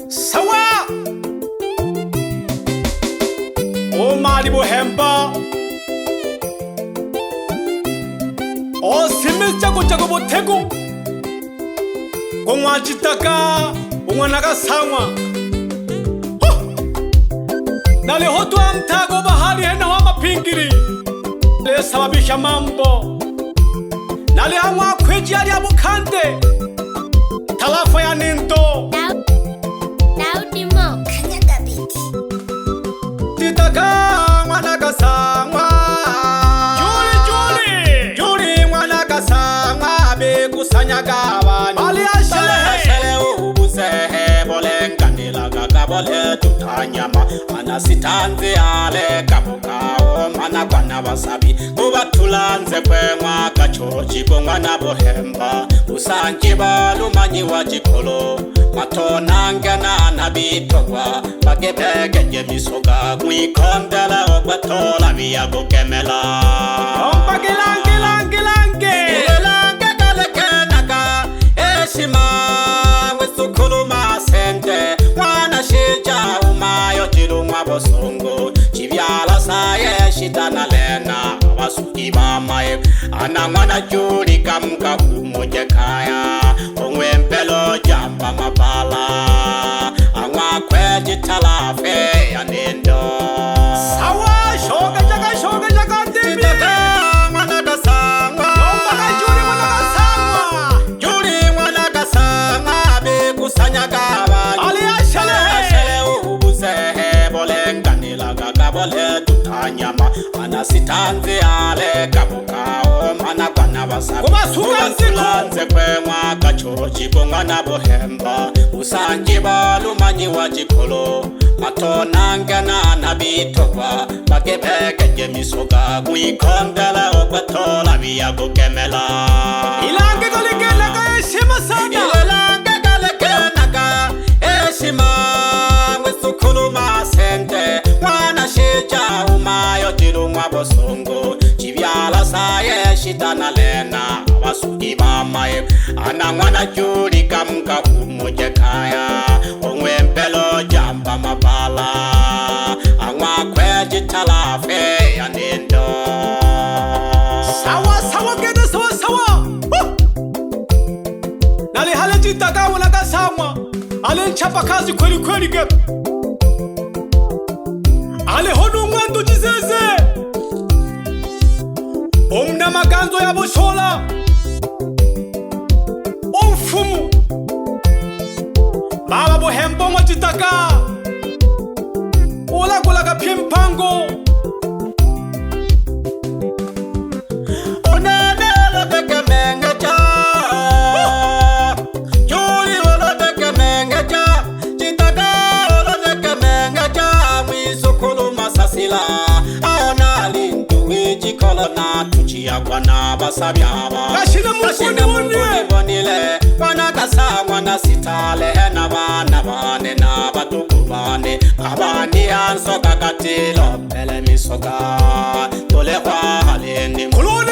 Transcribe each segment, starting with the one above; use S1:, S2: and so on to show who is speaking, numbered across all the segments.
S1: Sawa O mali bohemba O simis jago jago botego Kongwa jitaka Ungwana ka sangwa Nale hotu amtago bahari hena wa mapingiri Le sababisha mambo Nale hamwa kweji ali abukande Talafa ya ninto
S2: Daudi Mo Kanyaga Biti
S1: Titaka mwana kasangwa Juli mwana kasangwa Beku sanyaga wani Ali ashele ubusehe Bole ngandila gaga bole tutanyama Anasitanzi ale kabukao Mana kwana wasabi Kuba tulanze kwe mwaka chochi Kongwana bohemba Usanjiba lumanyi wajikolo Matonanga na nabitogwa Bagebegeje misoga Mwikondela ogbatola Via gokemela Ompa gilange Gilange kaleke naga Eshima Wesukulu masente Wana shija umayo jiru mwabosongo Chivyala saye shitana lena Wasuki mamae Ana mwana juri kamuka kumoje kaya Ongwempelo jamba mabala Angwa kweji talafe ya nendo Sawa shoga jaga ndibi Titaka mwana kasangwa Yombaka juri mwana kasangwa Juri mwana kasangwa Bekusanya gabani Ali ashele ubusehe Bole nganila gaga bole tutanyama Anasitanzi ale kabukao Mana kwana wasabi Kubasulanze kwe mwaka chochi Kongwana bohemba Usanjiba lumanyi wajikolo Matonanga na nabitogwa Bagebegeje misoga Mwikondela ogbatola Via gokemela Ilange galikela ka eshima sana Ilange galikela ka eshima Wesukulu masente Wana shija umayo jiru mwabosongo Chivyala saye shitana lena Wasuki mamae Ana mwana juri kamuka kumoje kaya Ongwempelo jamba mabala Angwa kweji talafe ya nendo Sawa gede sawa Nali hale jitaka wunaka samwa Ale nchapa kazi kweli gepe Ale honu mwendo jizeze Omna maganzo ya bushola Omfumu Baba bohembo mwajitaka Ola kulaga piempango Onanelo teke mengecha Juli olo teke mengecha Jitaka olo teke mengecha Mwisukulu masasila Aona lindu wijikolo na tuchia kwa na basabyaba Kashina mukuni bonile Wana kasangwa na sitale na bana bane na batuku bane Abani ansoka katilo pele misoka Tole kwa halini Kulone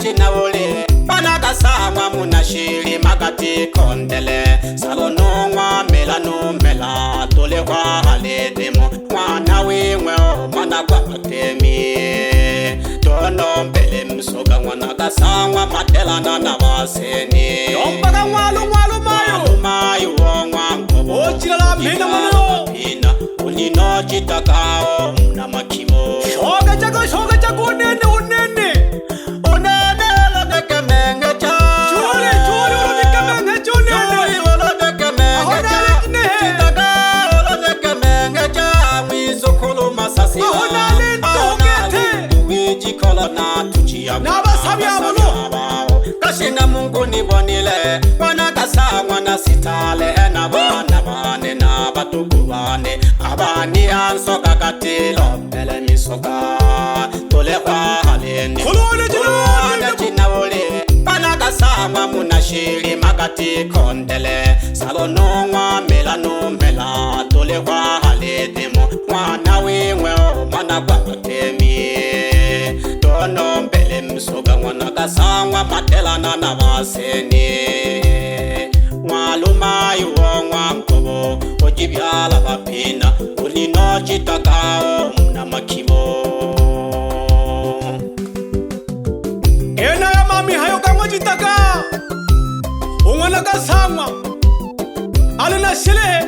S1: china uli Wana kasangwa munashiri magati kondele Salonongwa mela numela Tole kwa halini Mwana wimwe o mana kwa matemi Tono mbele msoga mwana kasangwa matela na waseni Yombaka mwalo mayo Wongwa mkobo Ochila la mpina mwalo Ulino jitakao mna makimo Shoga jago unene Unene lodeke mengecha Chuli lodeke mengecha unene lodeke mengecha Jitakao lodeke mengecha Mwisukulu masasi Wijikolo na tuchia Nabasabi abulo Kashina mungu nibonile Wana kasangwa na sitale Na bana bane na batuku bane Abani ansoka katilo Pele misoka Tole kwa halini Kulone china uli Wana kasangwa munashiri magati kondele Salonongwa mela numela Tole kwa halini Mwana wimwe o mana kwa matemi Tono mbele msoga mwana mwana kasangwa matelana na baseni mwalumayo mwankobo ojibyala bapina ulino chitagao muna makibo
S3: ena ya mami hayo kama chitaga umwana kasangwa ale na shelehe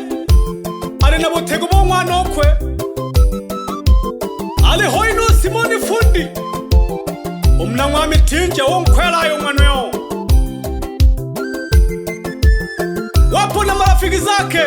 S3: ale na botego bo mwana okwe ale hoino Simoni fundi umna mwami tinje onkwelayo mwana yo wapo na marafiki zake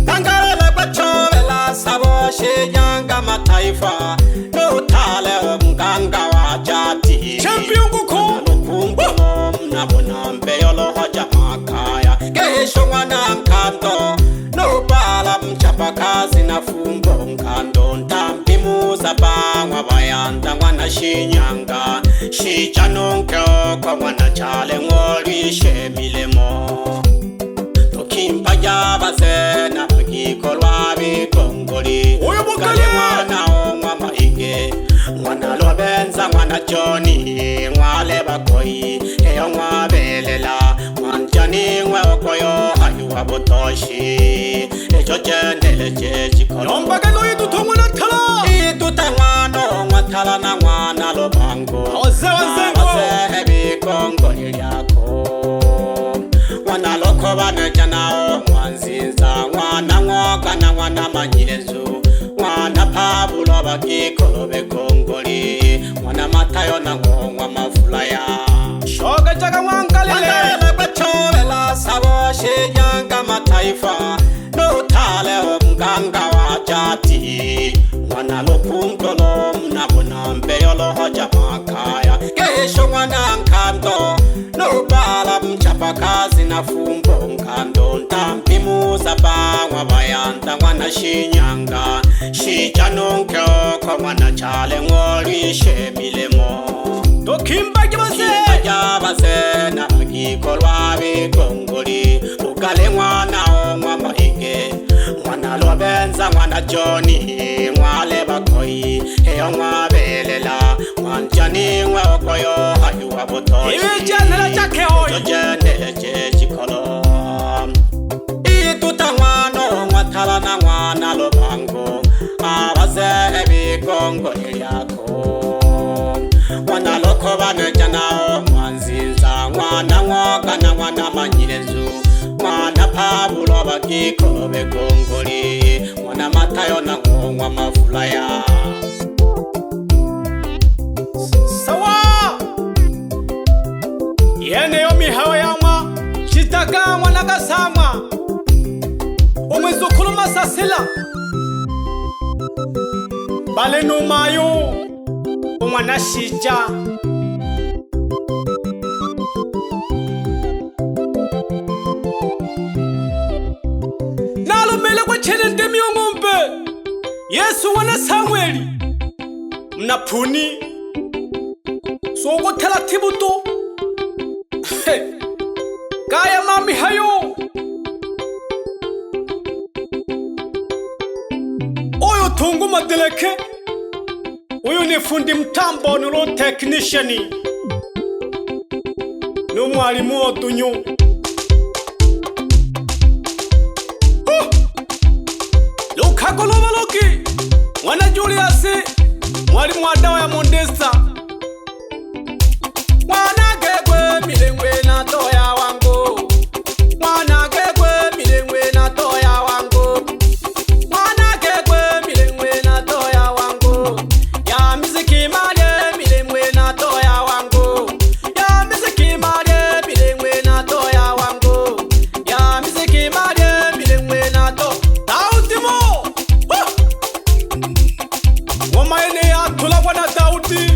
S1: tangalele bachovela sabo shenyanga mataifa notale mganga wa jadi
S3: champion guko
S1: lukumbulo mnabona mbeyolo hoja makaya kesho mwana nkando nobala mchapakazi na fumbo nkando ntampimuza bangwa bayanda mwana shinyanga shichanunkeo kwa mwana chale ngolwishe milemo Tokimpa jabazena Gikolwa bigongoli
S3: Kale
S1: mwana omwa maige Mwana lobenza mwana Johnny Mwale bakoi Eyo mwa belela Mwanjani mwe okoyo Hayuwa botoshi Ejo jendele jejikolo
S3: Nombage no iduto mwana tala
S1: Idute mwano mwatala na mwana lobango
S3: Waze
S1: bigongoli lyako Mwana loko baneja nao mwanzinza Mwana mwoga na mwana manyirezu Mwana Pablo bakikolo begongoli Mwana Matayo na ngomwa mafulaya
S3: Shoga jaga mwangalile
S1: Mandele bachovela sabo shenyanga mataifa Notale mganga wa jadi Mwana lokumdolo mnabona mbeyolo hoja makaya Kesho mwana nkando Nobala mchapakazi na fumbo nkando Ntampimuza bangwa bayanda mwana shinyanga Shichanunkeo kwa mwana chale ngolwishe milemo
S3: Tokimpa
S1: jabase na gikolwa bigongoli Ukale mwana omwa maige Mwana lobenza mwana Johnny Mwale bakoi Eyo mwa belela Mwanjani mwe okoyo Hayuwa botoshi
S3: Iwe jenele chake hoi
S1: Jojendele jechikolo Ituta mwano mwatala na mwana lobango Abaze bigongoli lyako Mwana loko baneja nao mwanzinza Mwana mwoga na mwana manyirezu Mwana Pablo bakikolo begongoli Mwana Matayo na ngomwa mafulaya
S3: Sawa Yene yo mihayo yama Chitaga mwana kasama Umwezukulu masasila Bale numayo Umwana shija Nalo mele kwa chene ndemi ngombe Yesu wana Samueli Mnapuni Sogo tela tibuto Kaya mami hayo Oyo tungu madeleke Oyo ni fundi mtambo nulo techniciani Numwalimu otunyo Lukako lobaloki Mwana Julius Mwalimu wa dawa ya Mondesta Mwana gegwe milengwe na toya wangu Mwana gegwe milengwe na toya wangu Mwana gegwe milengwe na toya wangu Ya miziki malye milengwe na toya wangu Ya miziki malye milengwe na toya wangu Ya miziki malye milengwe na to Daudimo Ngoma ene ya tula wana Daudi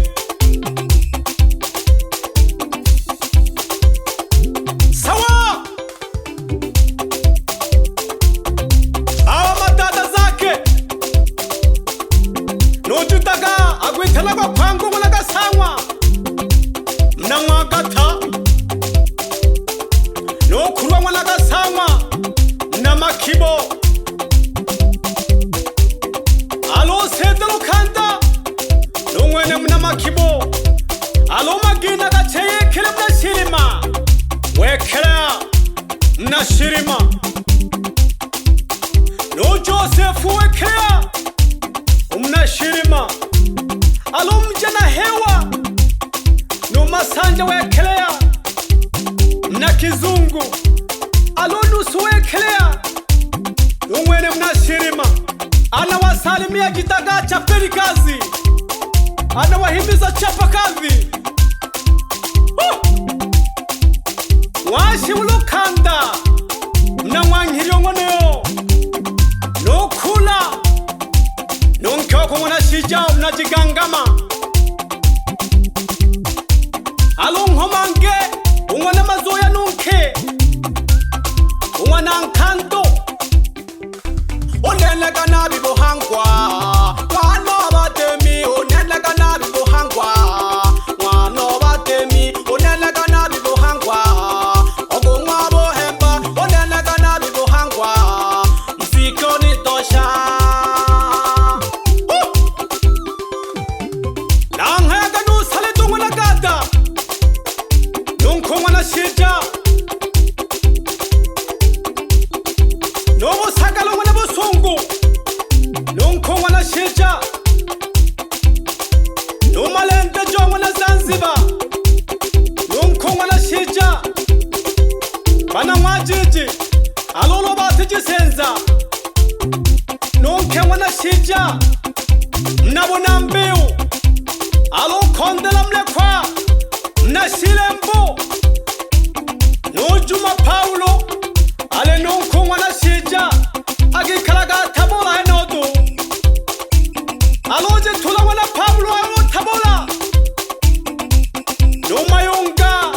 S3: mnashirima no Joseph wekea mnashirima alomjana hewa no Masanja wekelea mna Kizungu alonusu wekelea umwene mnashirima anawasalimia Gitaga chapeni kazi anawahimiza chapa kazi washi ulukanda mna Mwanghiri ngoneyo no kula no Nkyoko mwana shijao mna Jigangama alongomange umwana mazoya nunke umwana nkanto oneneka nabi bohangwa mwana batemi oneneka nabi bohangwa mwana batemi oneneka nabi bohangwa ogongwa bohemba oneneka nabi bohangwa mfiko ni tosha langhega no sale tungwana gada nunko mwana shija nobo sakalo mwana bosungu nunko mwana shija no malende jo mwana Zanzibar nunko mwana shija bana mwajiji alolo batiji senza nunke mwana shija mnabona mbiu alo kondela mlekwa mnashilembo no Juma Paulo ale nunko mwana shija agikalaga tabola enodo aloje tula mwana Paulo alo tabola no Mayunga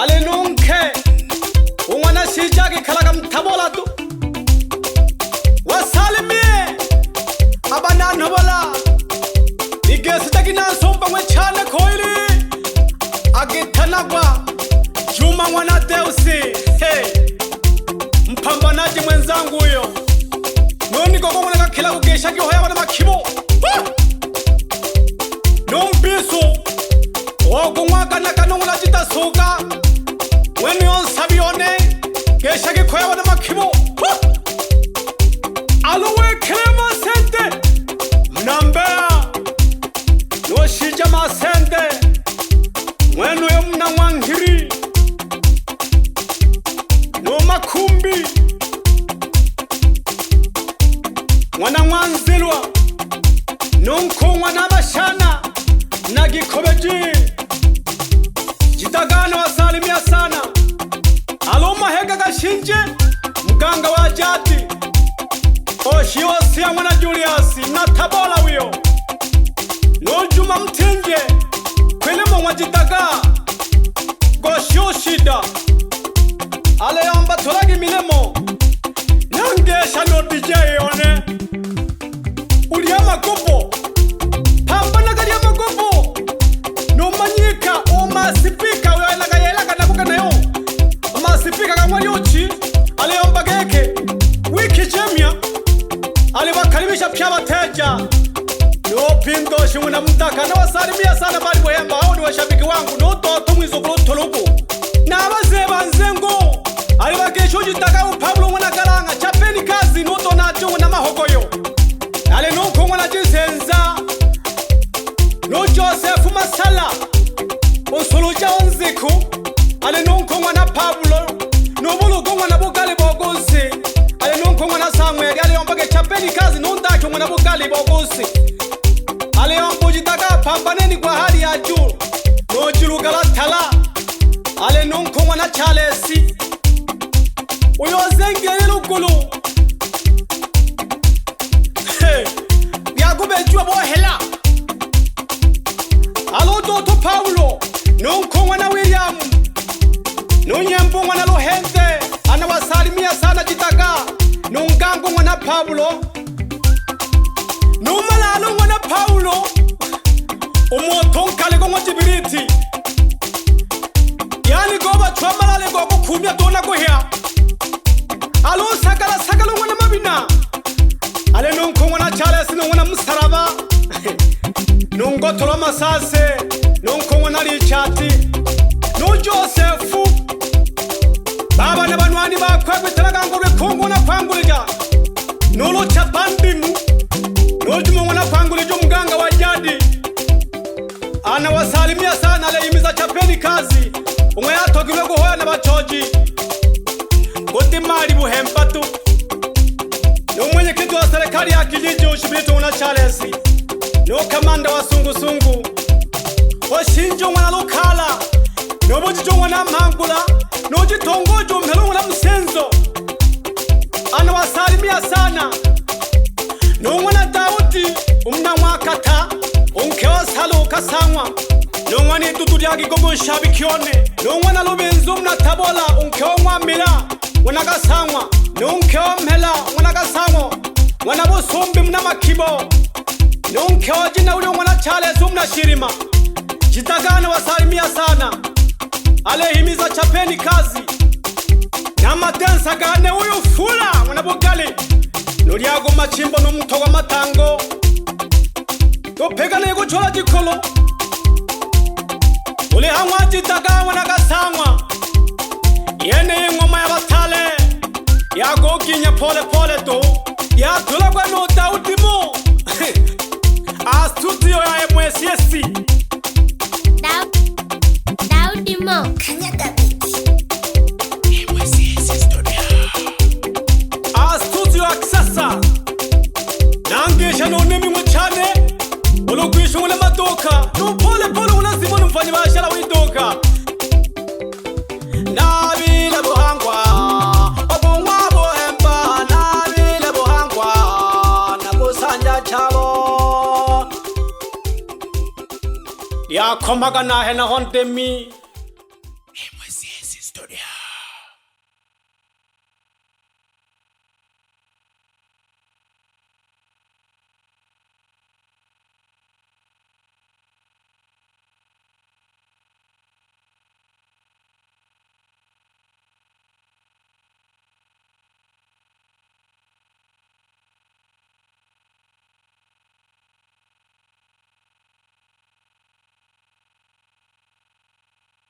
S3: ale nunke mwana shija agikalaga mtabola tu wasalimie abanano bola igesi takina somba mwe chane koili agitanagwa Juma mwana Deusi mpambanaji mwenzangu huyo noni gogo mwana kakila kugesha kihoya wana makibo nombisu ogumwaka nakanongula jitasuka mweni onsabione gesha kihoya wana makibo aluwekele masente mnambea noshija masente mwenu yo mna Mwanghiri no Makumbi mwana Mwanzilwa nunko mwana Bashana na Gikobeji Jitagana wasalimia sana aloma hega gashinje mganga wa jadi Oshiosia mwana Julius na Tabola huyo no Juma Mtinje kwelemo mwa Jitaga Goshio shida aleamba tulagi milemo nangesha no DJ one ulia magobo pambana gari ya magobo no manyika o masipika wena gayela kanakuka nayo masipika kamwa yochi aleamba geke wiki jemia alibakaribisha pya bateja no pindo shimuna mtaka na wasalimia sana bali bohemba hao ni washabiki wangu no toto mwizukuru tulubu na abaze banzengo alibagesho Jitaga Pablo mwana Galanga chapeni kazi noto nacho mwana Mahogoyo ale nunko mwana Jisenza no Joseph Masala osuluja onziku ale nunko mwana Pablo no bulugo mwana Bugali Bogosi ale nunko mwana Samuel ale ombage chapeni kazi nondacho mwana Bugali Bogosi ale ombo Jitaga pambaneni kwa hali ya juu no Jirugala Tala ale nunko mwana Charlesi uyo zengele lukulu yakubejua bohela alo Doto Paulo nunko mwana William nunyembo mwana Lohente anawasalimia sana Jitaga nungango mwana Paulo numalalo mwana Paulo umotonkale go Jibiriti yani goba chwamalale go kukumya dona gohya alo sakala mwana Mabina ale nunko mwana Charles mwana Musaraba nungo tolo masase nunko mwana Richard no Joseph baba kwangulija nolo chapandimu nojimo mwana kwangulija mganga wa jadi anawasalimia sana alehimiza chapeni kazi umwe yatogilwe guhoya na bachoji kuti mali buhempatu ni mwenyekiti wa serikali ya kijiji Ushibiti una Charles ni kamanda wa sungusungu oshinjo mwana lukala ni obujijo mwana mangula ni ojitongojo mpelu mwana msenzo anawasalimia sana ni mwana Daudi umna mwakata unkewa salo kasangwa ni mwana idudu ya gigomo shabikione ni mwana lubenzu umna tabola unkewa mwamila mwana kasangwa ni unkewa mhela mwana kasangwa mwana busumbi mna makibo ni unkewa jina uli mwana Charles umna shirima jitagana wasalimia sana alehimiza chapeni kazi na matensa gane uyu fula mwana bugali nuriago machimbo n'umuto wa matango topegane gucola gikolo uli hamwa jitaga mwana gasangwa yene ingoma y'abatale yagoginya pole pole to yatulagwa no Daudi mo a studio ya MSC
S2: Daudi Mo Kanyaga Beats.
S1: MSC Studio
S3: a studio aksasa nangesha nonemi muchane olokwisho ngona madoka no pole pole unazimona mfanyi bashara widoka nabile buhangwa obungwa bohemba nabile buhangwa nabusanja chabo yakomaga nahe na hondemi